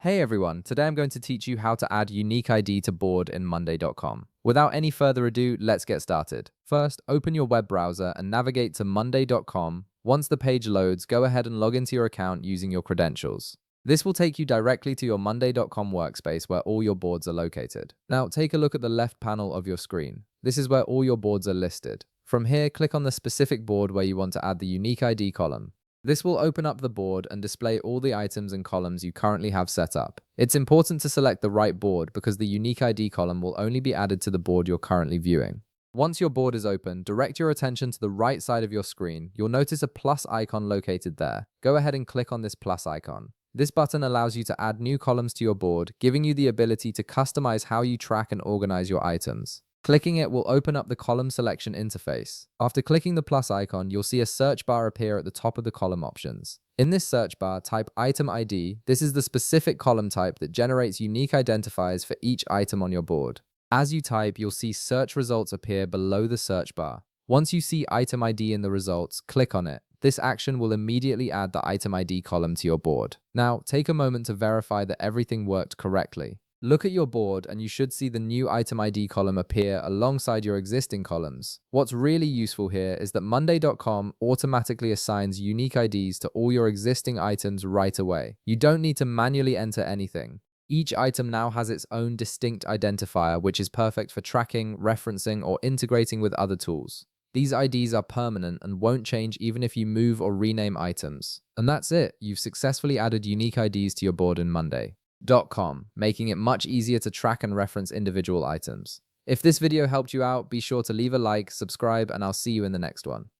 Hey everyone, today I'm going to teach you how to add unique ID to board in monday.com. Without any further ado, let's get started. First, open your web browser and navigate to monday.com. Once the page loads, go ahead and log into your account using your credentials. This will take you directly to your monday.com workspace where all your boards are located. Now, take a look at the left panel of your screen. This is where all your boards are listed. From here, click on the specific board where you want to add the unique ID column. This will open up the board and display all the items and columns you currently have set up. It's important to select the right board because the unique ID column will only be added to the board you're currently viewing. Once your board is open, direct your attention to the right side of your screen. You'll notice a plus icon located there. Go ahead and click on this plus icon. This button allows you to add new columns to your board, giving you the ability to customize how you track and organize your items. Clicking it will open up the column selection interface. After clicking the plus icon, you'll see a search bar appear at the top of the column options. In this search bar, type item ID. This is the specific column type that generates unique identifiers for each item on your board. As you type, you'll see search results appear below the search bar. Once you see item ID in the results, click on it. This action will immediately add the item ID column to your board. Now, take a moment to verify that everything worked correctly. Look at your board and you should see the new item ID column appear alongside your existing columns. What's really useful here is that monday.com automatically assigns unique IDs to all your existing items right away. You don't need to manually enter anything. Each item now has its own distinct identifier, which is perfect for tracking, referencing, or integrating with other tools. These IDs are permanent and won't change even if you move or rename items. And that's it. You've successfully added unique IDs to your board in monday.com, making it much easier to track and reference individual items. If this video helped you out, be sure to leave a like, subscribe, and I'll see you in the next one.